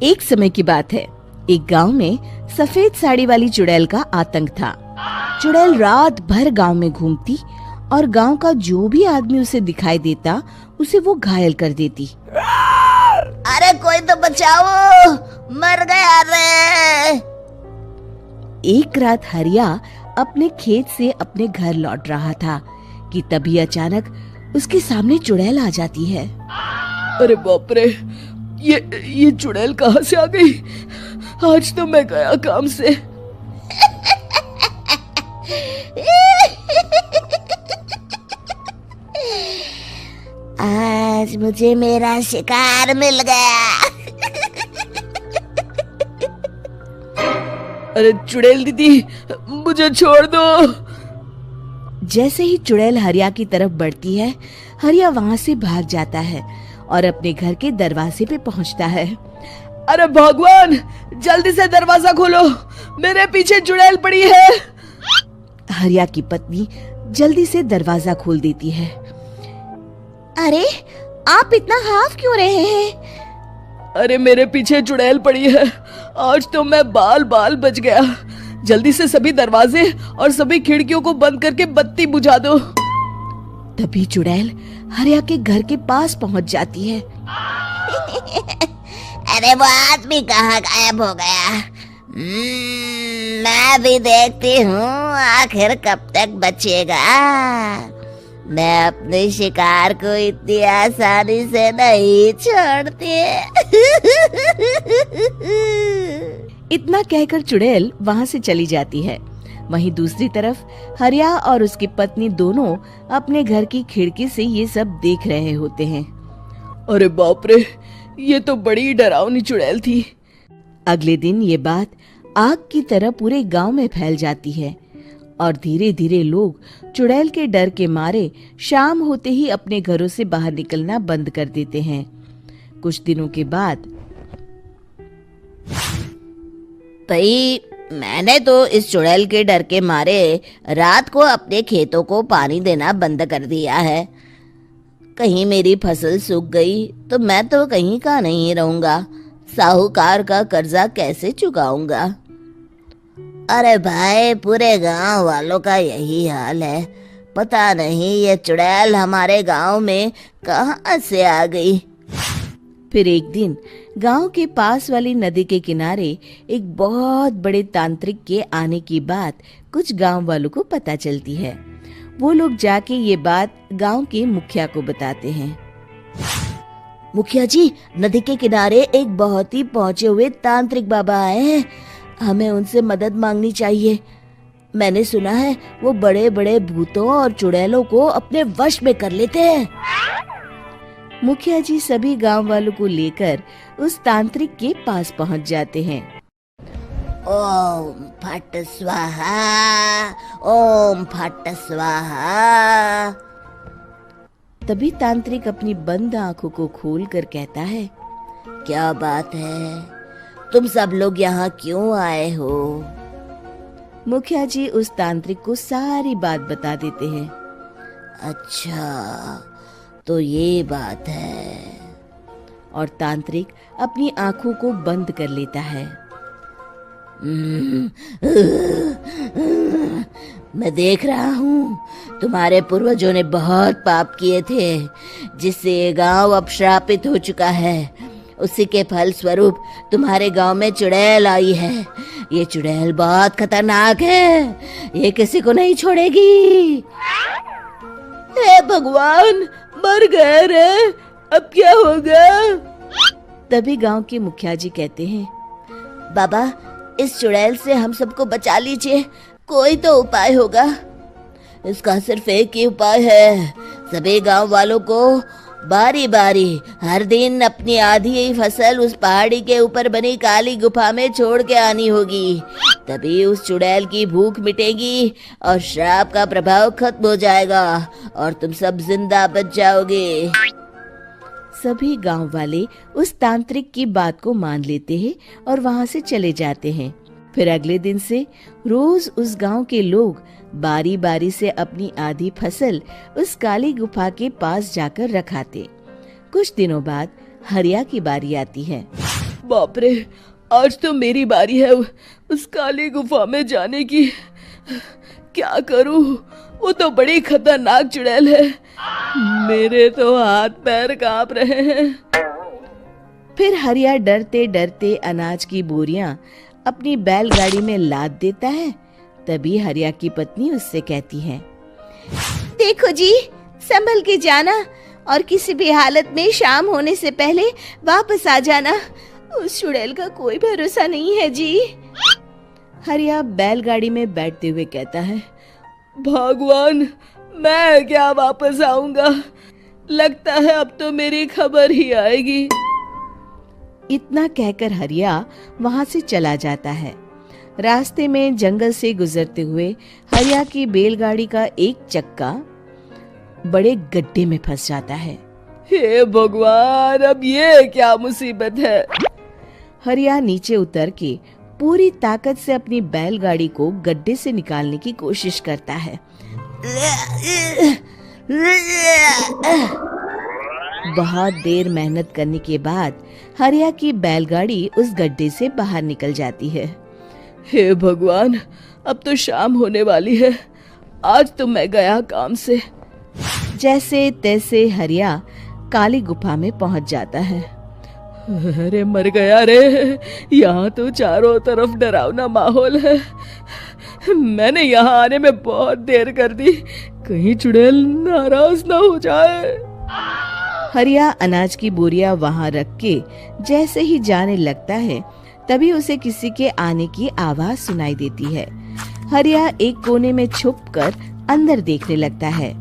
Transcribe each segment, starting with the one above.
एक समय की बात है। एक गांव में सफेद साड़ी वाली चुड़ैल का आतंक था। चुड़ैल रात भर गांव में घूमती और गांव का जो भी आदमी उसे दिखाई देता उसे वो घायल कर देती। अरे कोई तो बचाओ, मर गया रे। एक रात हरिया अपने खेत से अपने घर लौट रहा था कि तभी अचानक उसके सामने चुड़ैल आ जाती है। अरे बाप रे, ये चुड़ैल कहाँ से आ गई? आज तो मैं गया काम से। आज मुझे मेरा शिकार मिल गया। अरे चुड़ैल दीदी, मुझे छोड़ दो। जैसे ही चुड़ैल हरिया की तरफ बढ़ती है, हरिया वहाँ से भाग जाता है और अपने घर के दरवाजे पे पहुँचता है। अरे भगवान, जल्दी से दरवाजा खोलो, मेरे पीछे चुड़ैल पड़ी है। हरिया की पत्नी जल्दी से दरवाजा खोल देती है। अरे आप इतना हाफ क्यों रहे हैं? अरे मेरे पीछे चुड़ैल पड़ी है, आज तो मैं बाल बाल बच गया। जल्दी से सभी दरवाजे और सभी खिड़कियों को बंद करके बत्ती बुझा दो। तभी चुड़ैल हरिया के घर के पास पहुंच जाती है। अरे वो आदमी कहाँ गायब हो गया? मैं भी देखती हूँ आखिर कब तक बचेगा। मैं अपने शिकार को इतनी आसानी से नहीं छोड़ती। इतना कहकर चुड़ैल वहाँ से चली जाती है। वहीं दूसरी तरफ हरिया और उसकी पत्नी दोनों अपने घर की खिड़की से ये सब देख रहे होते हैं। अरे बाप रे, ये तो बड़ी डरावनी चुड़ैल थी। अगले दिन ये बात आग की तरह पूरे गांव में फैल जाती है और धीरे धीरे लोग चुड़ैल के डर के मारे शाम होते ही अपने घरों से बाहर निकलना बंद कर देते हैं। कुछ दिनों के बाद भाई, मैंने तो इस चुड़ैल के डर के मारे रात को अपने खेतों को पानी देना बंद कर दिया है। कहीं मेरी फसल सूख गई तो मैं तो कहीं का नहीं रहूंगा। साहूकार का कर्जा कैसे चुकाऊंगा? अरे भाई, पूरे गांव वालों का यही हाल है। पता नहीं ये चुड़ैल हमारे गांव में कहां से आ गई। फिर एक दिन गांव के पास वाली नदी के किनारे एक बहुत बड़े तांत्रिक के आने की बात कुछ गांव वालों को पता चलती है। वो लोग जाके ये बात गांव के मुखिया को बताते हैं। मुखिया जी, नदी के किनारे एक बहुत ही पहुंचे हुए तांत्रिक बाबा आए हैं। हमें उनसे मदद मांगनी चाहिए। मैंने सुना है वो बड़े बड़े भूतों और चुड़ैलों को अपने वश में कर लेते हैं। मुखिया जी सभी गांव वालों को लेकर उस तांत्रिक के पास पहुंच जाते हैं। ओम फट स्वाहा, ओम फट स्वाहा। तभी तांत्रिक अपनी बंद आंखों को खोलकर कहता है, क्या बात है? तुम सब लोग यहाँ क्यों आए हो? मुखिया जी उस तांत्रिक को सारी बात बता देते हैं। अच्छा, तो ये बात है। और तांत्रिक अपनी आंखों को बंद कर लेता है। मैं देख रहा हूँ तुम्हारे पूर्वजों ने बहुत पाप किए थे, जिससे ये गांव अब श्रापित हो चुका है। उसी के फल स्वरूप तुम्हारे गांव में चुड़ैल आई है। ये चुड़ैल बहुत खतरनाक है, ये किसी को नहीं छोड़ेगी। हे भगवान, मर गए रे, अब क्या होगा? तभी गांव के मुखिया जी कहते हैं, बाबा, इस चुड़ैल से हम सबको बचा लीजिए, कोई तो उपाय होगा। इसका सिर्फ एक ही उपाय है। सभी गांव वालों को बारी बारी हर दिन अपनी आधी फसल उस पहाड़ी के ऊपर बनी काली गुफा में छोड़ के आनी होगी। तभी उस चुड़ैल की भूख मिटेगी और श्राप का प्रभाव खत्म हो जाएगा और तुम सब जिंदा बच जाओगे। सभी गांव वाले उस तांत्रिक की बात को मान लेते हैं और वहां से चले जाते हैं। फिर अगले दिन से रोज उस गांव के लोग बारी बारी से अपनी आधी फसल उस काली गुफा के पास जाकर रखाते। कुछ दिनों बाद हरिया की बारी आती है। बाप रे, आज तो मेरी बारी है उस काली गुफा में जाने की। क्या करूं, वो तो बड़ी खतरनाक चुड़ैल है। मेरे तो हाथ पैर कांप रहे हैं। फिर हरिया डरते डरते अनाज की बोरियां अपनी बैलगाड़ी में लाद देता है। तभी हरिया की पत्नी उससे कहती है, देखो जी, संभल के जाना और किसी भी हालत में शाम होने से पहले वापस आ जाना। उस चुड़ैल का कोई भरोसा नहीं है जी। हरिया बैलगाड़ी में बैठते हुए कहता है, भगवान, मैं क्या वापस आऊंगा? लगता है अब तो मेरी खबर ही आएगी। इतना कहकर हरिया वहां से चला जाता है। रास्ते में जंगल से गुजरते हुए हरिया की बैलगाड़ी का एक चक्का बड़े गड्ढे में फंस जाता है। हे भगवान, अब ये क्या मुसीबत है? हरिया नीचे उतर के पूरी ताकत से अपनी बैलगाड़ी को गड्ढे से निकालने की कोशिश करता है। बहुत देर मेहनत करने के बाद हरिया की बैलगाड़ी उस गड्ढे से बाहर निकल जाती है। हे भगवान, अब तो शाम होने वाली है। आज तो मैं गया काम से। जैसे तैसे हरिया काली गुफा में पहुंच जाता है। अरे मर गया रे, यहाँ तो चारों तरफ डरावना माहौल है। मैंने यहाँ आने में बहुत देर कर दी, कहीं चुड़ैल नाराज ना हो जाए। हरिया अनाज की बोरिया वहां रख के जैसे ही जाने लगता है, तभी उसे किसी के आने की आवाज सुनाई देती है। हरिया एक कोने में छुपकर अंदर देखने लगता है।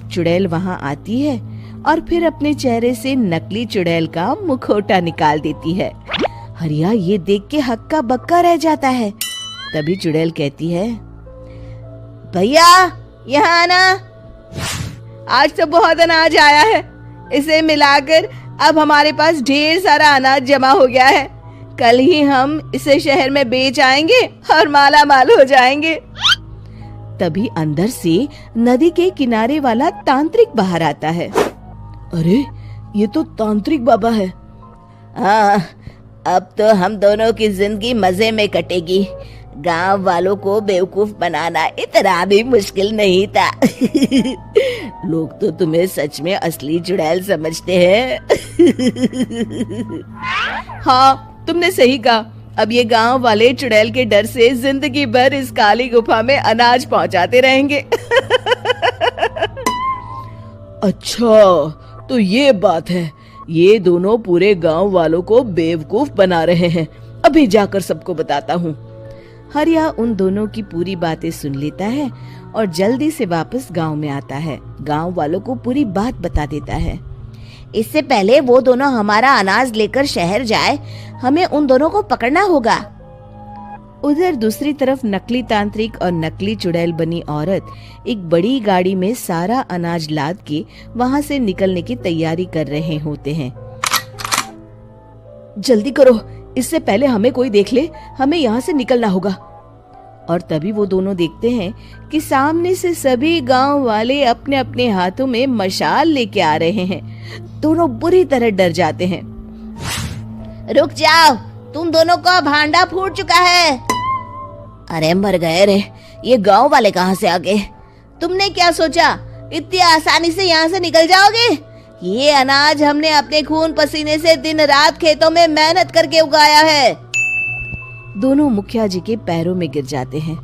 चुड़ैल वहां आती है और फिर अपने चेहरे से नकली चुड़ैल का मुखौटा निकाल देती है। हरिया ये देख के हक्का बक्का रह जाता है। तभी चुड़ैल कहती है, भैया यहाँ आना। आज तो बहुत अनाज आया है, इसे मिलाकर अब हमारे पास ढेर सारा अनाज जमा हो गया है। कल ही हम इसे शहर में बेच आएंगे और माला माल हो जाएंगे। तभी अंदर से नदी के किनारे वाला तांत्रिक बाहर आता है। अरे, ये तो तांत्रिक बाबा है। हाँ, अब तो हम दोनों की जिंदगी मजे में कटेगी। गांव वालों को बेवकूफ बनाना इतना भी मुश्किल नहीं था। लोग तो तुम्हें सच में असली चुड़ैल समझते हैं। हाँ, तुमने सही कहा। अब ये गांव वाले चुड़ैल के डर से जिंदगी भर इस काली गुफा में अनाज पहुंचाते रहेंगे। अच्छा, तो ये बात है। ये दोनों पूरे गांव वालों को बेवकूफ बना रहे हैं। अभी जाकर सबको बताता हूँ। हरिया उन दोनों की पूरी बातें सुन लेता है और जल्दी से वापस गांव में आता है। गांव वालों को पूरी बात बता देता है। इससे पहले वो दोनों हमारा अनाज लेकर शहर जाए, हमें उन दोनों को पकड़ना होगा। उधर दूसरी तरफ नकली तांत्रिक और नकली चुड़ैल बनी औरत एक बड़ी गाड़ी में सारा अनाज लाद के वहां से निकलने की तैयारी कर रहे होते हैं। जल्दी करो, इससे पहले हमें कोई देख ले। हमें यहाँ से निकलना होगा। और तभी वो दोनों देखते हैं कि सामने से सभी गांव वाले अपने अपने हाथों में मशाल लेके आ रहे हैं। दोनों बुरी तरह डर जाते हैं। रुक जाओ, तुम दोनों का भांडा फूट चुका है। अरे मर गए रे, ये गांव वाले कहाँ से आ गए? तुमने क्या सोचा इतनी आसानी से यहाँ से निकल जाओगे? ये अनाज हमने अपने खून पसीने से दिन रात खेतों में मेहनत करके उगाया है। दोनों मुखिया जी के पैरों में गिर जाते हैं।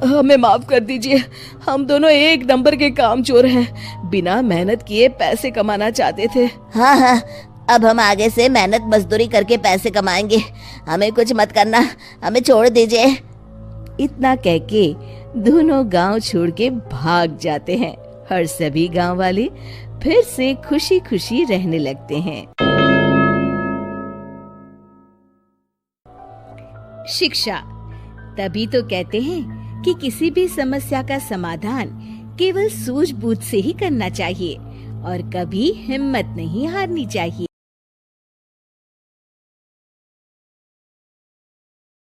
हमें माफ कर दीजिए, हम दोनों एक नंबर के कामचोर हैं। बिना मेहनत किए पैसे कमाना चाहते थे। हाँ, अब हम आगे से मेहनत मजदूरी करके पैसे कमाएंगे। हमें कुछ मत करना, हमें छोड़ दीजिए। इतना कह के दोनों गांव छोड़ के भाग जाते हैं और सभी गांव वाले फिर से खुशी खुशी रहने लगते हैं। शिक्षा, तभी तो कहते हैं कि किसी भी समस्या का समाधान केवल सूझबूझ से ही करना चाहिए और कभी हिम्मत नहीं हारनी चाहिए।